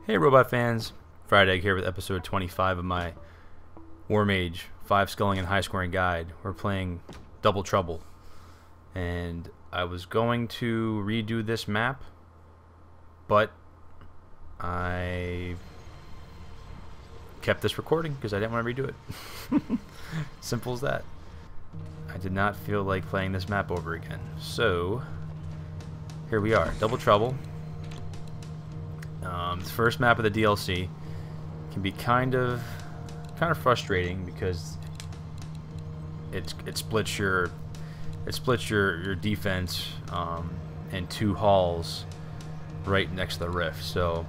Hey robot fans, Fryedegg here with episode 25 of my Warmage 5 sculling and high scoring guide. We're playing Double Trouble, and I was going to redo this map, but I kept this recording because I didn't want to redo it. Simple as that. I did not feel like playing this map over again. So here we are, Double Trouble. The first map of the DLC can be kind of frustrating because it splits your defense in two halls right next to the rift. So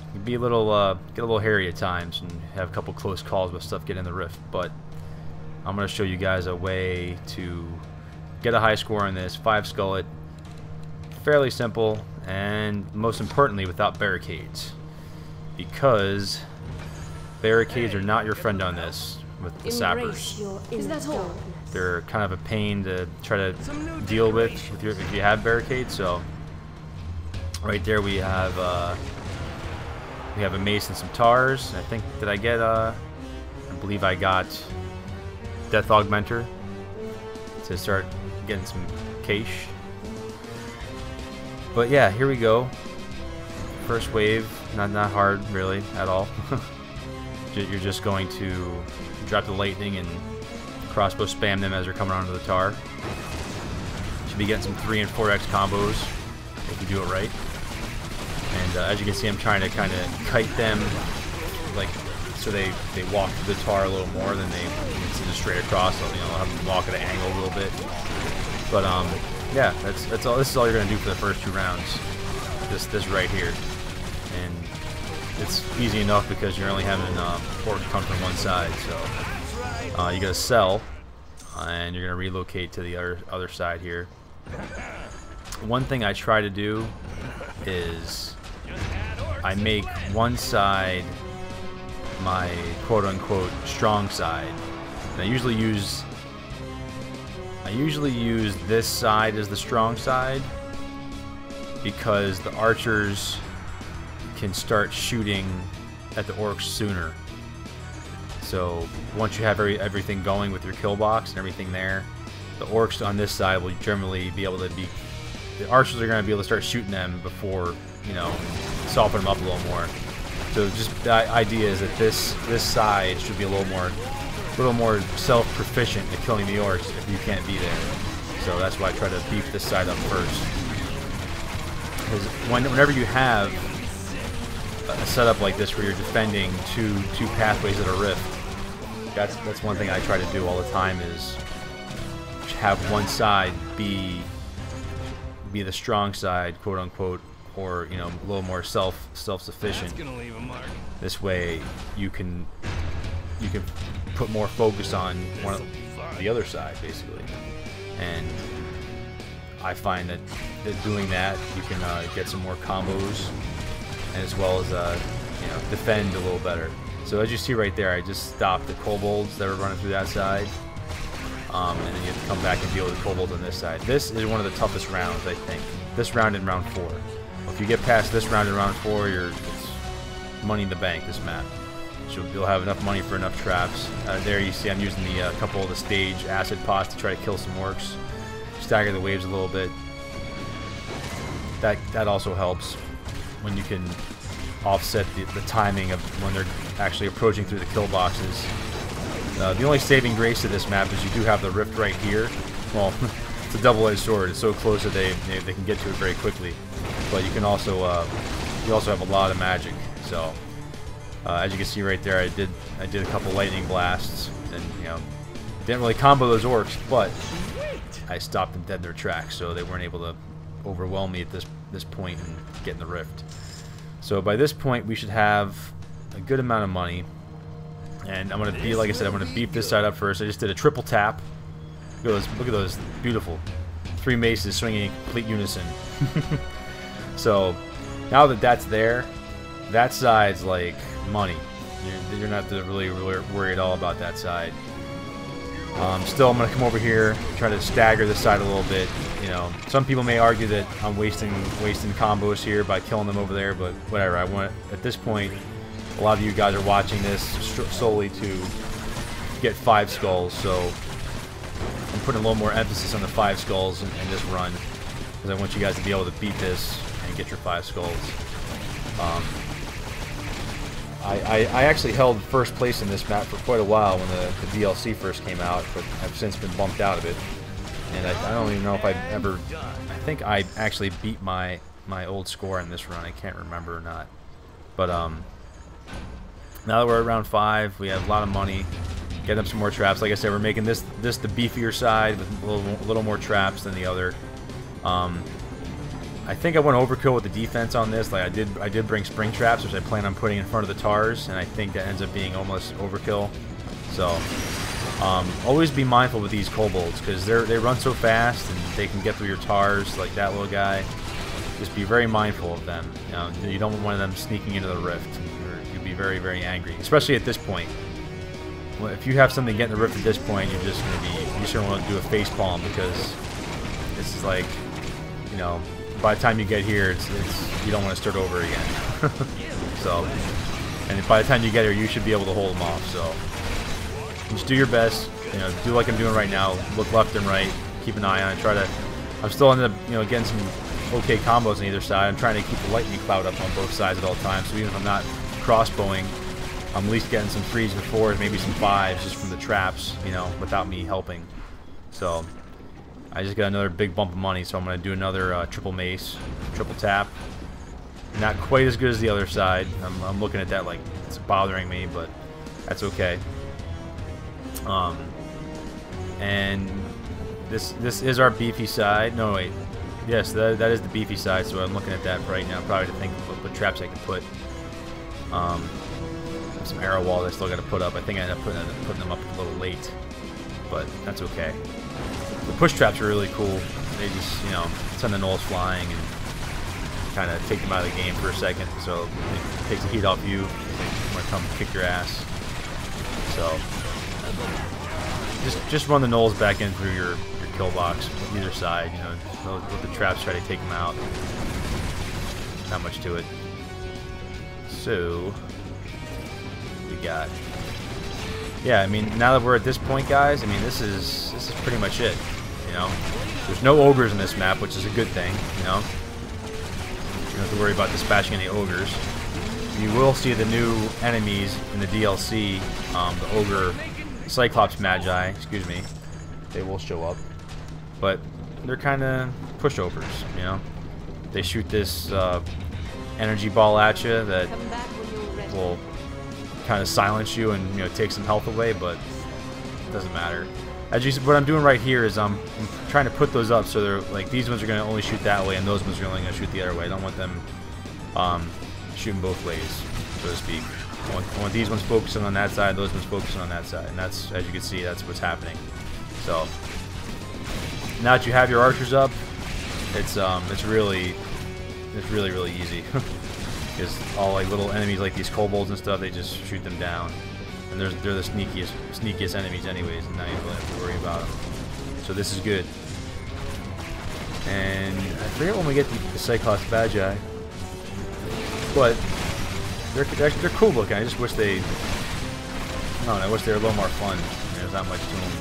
it can be a little get a little hairy at times and have a couple close calls with stuff getting in the rift. But I'm going to show you guys a way to get a high score on this, 5 skull it, fairly simple, and most importantly without barricades, because barricades are not your friend on this with the sappers. Is that all? They're kind of a pain to try to deal with if you have barricades. So right there we have a mace and some tars. I think I believe I got Death Augmenter to start getting some cache. But yeah, here we go. First wave, not hard really at all. You're just going to drop the lightning and crossbow spam them as they're coming onto the tar. Should be getting some 3 and 4x combos if you do it right. And as you can see, I'm trying to kind of kite them, like so they walk through the tar a little more than they just straight across. So, I'll have them walk at an angle a little bit. But yeah, that's all. This is all you're gonna do for the first 2 rounds. This right here, and it's easy enough because you're only having port come from one side. So you gotta sell, and you're gonna relocate to the other side here. One thing I try to do is I make one side my quote-unquote strong side, and I usually use this side as the strong side because the archers can start shooting at the orcs sooner. So once you have everything going with your killbox and everything there, the orcs on this side will generally be able to the archers are going to be able to start shooting them before, soften them up a little more. So just the idea is that this side should be a little more self-proficient at killing the orcs if you can't be there. So that's why I try to beef this side up first. Because whenever you have a setup like this where you're defending two pathways that are rift, that's one thing I try to do all the time is have one side be the strong side, quote unquote, or a little more self-sufficient. This way you can put more focus on the other side, basically. And I find that doing that, you can get some more combos, and as well as defend a little better. So as you see right there, I just stopped the kobolds that were running through that side, and then you have to come back and deal with the kobolds on this side. This is one of the toughest rounds, I think. This round and round 4. If you get past this round and round 4, it's money in the bank, this map. So you'll have enough money for enough traps. There you see I'm using the couple of the stage acid pots to try to kill some orcs. Stagger the waves a little bit. That also helps when you can offset the timing of when they're actually approaching through the kill boxes. The only saving grace to this map is you do have the rift right here. Well, it's a double-edged sword. It's so close that they can get to it very quickly. But you can also have a lot of magic. So as you can see right there, I did a couple lightning blasts, and didn't really combo those orcs, but I stopped them dead in their tracks, so they weren't able to overwhelm me at this point and get in the rift. So by this point, we should have a good amount of money, and I'm gonna be, like I said, I'm gonna beef this side up first. I just did a triple tap. Look at those beautiful 3 maces swinging in complete unison. So now that that's there, that side's like money. You're not really worried at all about that side. Still, I'm going to come over here, try to stagger this side a little bit. You know, some people may argue that I'm wasting combos here by killing them over there, but whatever. I want, at this point, a lot of you guys are watching this solely to get 5 skulls, so I'm putting a little more emphasis on the 5 skulls in this run, because I want you guys to be able to beat this and get your 5 skulls. I actually held first place in this map for quite a while when the DLC first came out, but I've since been bumped out of it. And I don't even know if I've ever... I think I actually beat my old score in this run. I can't remember or not. But now that we're at round 5, we have a lot of money. Getting up some more traps. Like I said, we're making this the beefier side with a little more traps than the other. I think I went overkill with the defense on this. Like I did bring spring traps, which I plan on putting in front of the tars, and I think that ends up being almost overkill. So always be mindful with these kobolds, because they run so fast and they can get through your tars, like that little guy. Just be very mindful of them. You don't want them sneaking into the rift. You'll be very, very angry, especially at this point. If you have something getting the rift at this point, you're just gonna want to do a face palm, because this is like, you know, by the time you get here, you don't want to start over again. So, and by the time you get here, you should be able to hold them off. So, just do your best. You know, do like I'm doing right now. Look left and right. Keep an eye on it. I'm still ended up, you know, getting some okay combos on either side. I'm trying to keep the lightning cloud up on both sides at all times. So even if I'm not crossbowing, I'm at least getting some 3s and 4s, maybe some 5s, just from the traps, you know, without me helping. So, I just got another big bump of money, so I'm going to do another triple mace, triple tap. Not quite as good as the other side. I'm looking at that like it's bothering me, but that's okay. And this is our beefy side. No, wait. Yes, that is the beefy side, so I'm looking at that right now, probably to think of what traps I can put. Some arrow walls I still got to put up. I think I ended up putting them up a little late, but that's okay. The push traps are really cool. They just, you know, send the gnolls flying and kind of take them out of the game for a second, so it takes the heat off you. They want to come kick your ass. So just run the gnolls back in through your kill box on either side. You know, let the traps try to take them out. Not much to it. So we got. Yeah, I mean, now that we're at this point, guys, I mean, this is pretty much it. You know, there's no ogres in this map, which is a good thing. You know, you don't have to worry about dispatching any ogres. You will see the new enemies in the DLC, the ogre Cyclops Magi. Excuse me, they will show up, but they're kind of pushovers. You know, they shoot this energy ball at you that will kind of silence you and, you know, take some health away, but it doesn't matter. What I'm doing right here is I'm trying to put those up so they're like, these ones are going to only shoot that way and those ones are only going to shoot the other way. I don't want them shooting both ways, so to speak. I want these ones focusing on that side, those ones focusing on that side, and that's, as you can see, that's what's happening. So now that you have your archers up, it's really easy. Because all like little enemies like these kobolds and stuff, they just shoot them down, and they're the sneakiest enemies anyways, and now you don't really have to worry about them. So this is good. And I forget when we get the Cyclops Magi, but they're cool looking. I just wish I wish they were a little more fun. There's not much to them.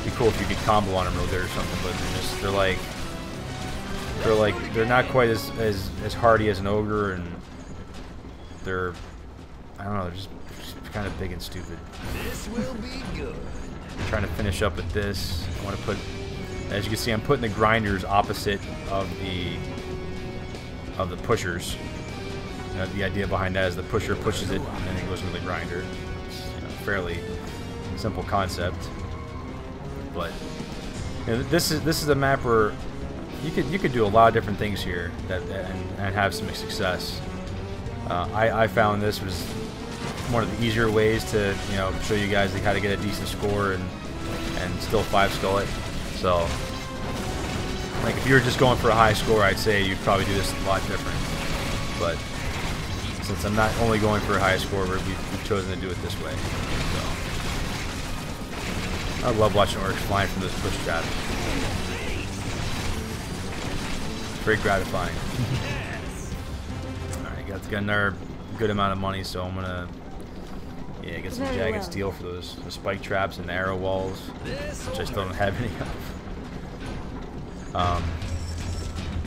It'd be cool if you could combo on them real good or something, but they're not quite as hardy as an ogre, and they're, I don't know, they're just kind of big and stupid. This will be good. I'm trying to finish up with this. I want to put, as you can see, I'm putting the grinders opposite of the pushers. You know, the idea behind that is the pusher pushes it and then it goes into the grinder. It's, you know, fairly simple concept, but you know, this is a map where you could do a lot of different things here and have some success. I found this was one of the easier ways to, you know, show you guys how to get a decent score and still 5-skull it. So, like, if you were just going for a high score, I'd say you'd probably do this a lot different. But since I'm not only going for a high score, we've chosen to do it this way. So, I love watching orcs flying from those push traps. Very gratifying. Alright, got another good amount of money, so I'm gonna get some jagged steel for those spike traps and arrow walls, which I still don't have any of.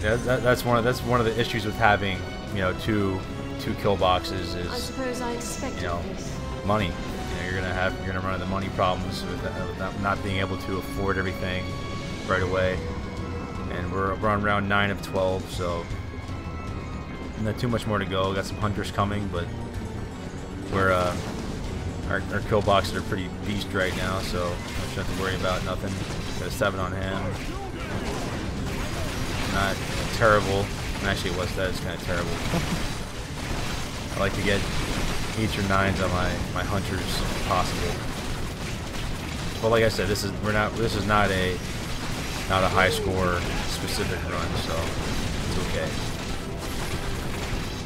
Yeah, that's one of the issues with having, you know, two kill boxes is, I suppose I expected, you know, this. money. You know, you're gonna run into money problems with not being able to afford everything right away. And we're on round 9 of 12, so not too much more to go. Got some hunters coming, but we're our kill boxes are pretty beast right now, so I don't have to worry about nothing. Got a 7 on him. Not terrible. Actually, what's that? It's kind of terrible. I like to get 8s or 9s on my hunters if possible. But like I said, this is not a high score specific run, so it's okay.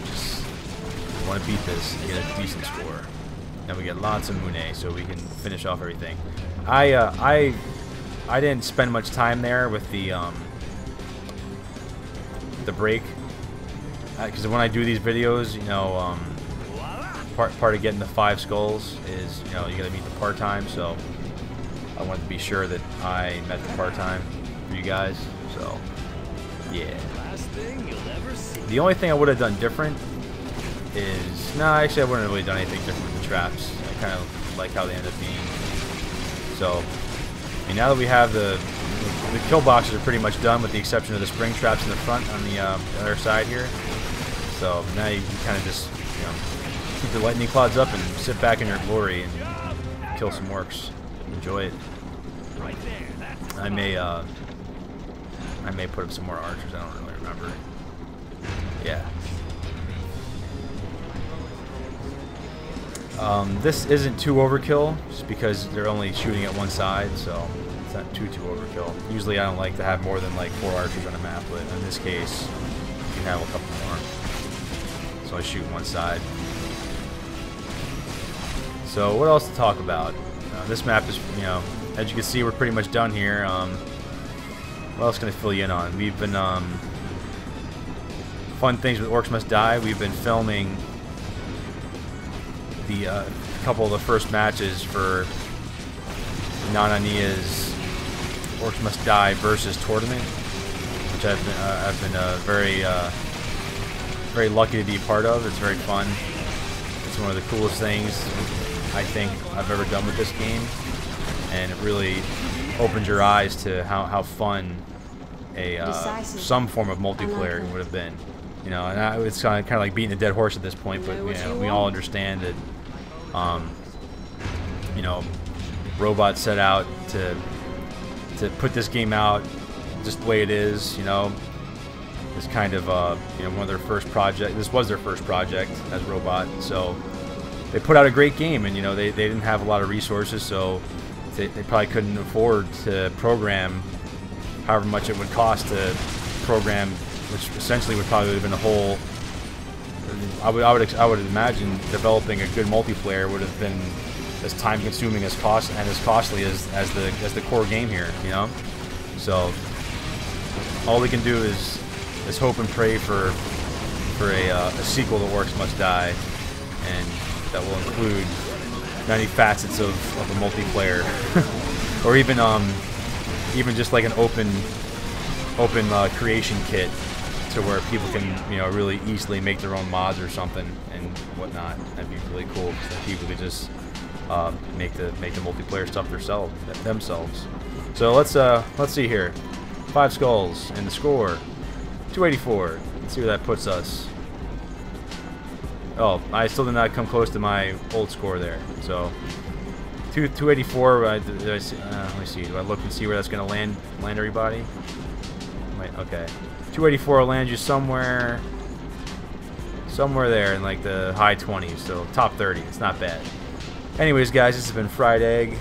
Just want to beat this and get a decent score. And we get lots of Mune, so we can finish off everything. I didn't spend much time there with the break, because when I do these videos, you know, part of getting the 5 skulls is, you know, you gotta meet the part time. So I wanted to be sure that I met the part time for you guys. So yeah. The only thing I would have done different is, actually I wouldn't have really done anything different with the traps. I kind of like how they end up being. So I mean, now that we have the kill boxes are pretty much done, with the exception of the spring traps in the front on the other side here. So now you can kind of just, you know, keep the lightning clouds up and sit back in your glory and kill some orcs. Enjoy it. I may put up some more archers. I don't really remember. Yeah. This isn't too overkill, just because they're only shooting at one side, so it's not too overkill. Usually I don't like to have more than like 4 archers on a map, but in this case, you can have a couple more. So I shoot one side. So what else to talk about? This map is, you know, as you can see, we're pretty much done here. What else can I fill you in on? We've been fun things with Orcs Must Die. We've been filming the couple of the first matches for Nanania's Orcs Must Die versus tournament, which I've been very lucky to be a part of. It's very fun. It's one of the coolest things I think I've ever done with this game, and it really opens your eyes to how fun a some form of multiplayer would have been. You know, and it's kind of like beating a dead horse at this point, but you know, we all understand that. You know, Robot set out to put this game out just the way it is. You know, it's kind of you know, one of their first project. This was their first project as Robot, so they put out a great game, and you know, they didn't have a lot of resources, so they probably couldn't afford to program however much it would cost to program, which essentially would probably have been a whole. I would imagine developing a good multiplayer would have been as time-consuming, as costly as the core game here. You know, so all we can do is hope and pray for a sequel to Orcs Must Die, and that will include many facets of a multiplayer, or even just like an open creation kit, to where people can, you know, really easily make their own mods or something and whatnot. That'd be really cool, because people could just make the multiplayer stuff themselves. So let's see here. 5 skulls and the score 284. Let's see where that puts us. Oh, I still did not come close to my old score there. So 284. Let me see. Do I look and see where that's gonna land everybody? Okay. 284 will land you somewhere there in like the high 20s, so top 30. It's not bad. Anyways, guys, this has been Fryedegg.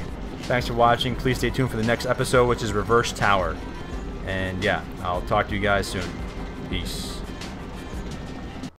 Thanks for watching. Please stay tuned for the next episode, which is Reverse Tower. And yeah, I'll talk to you guys soon. Peace.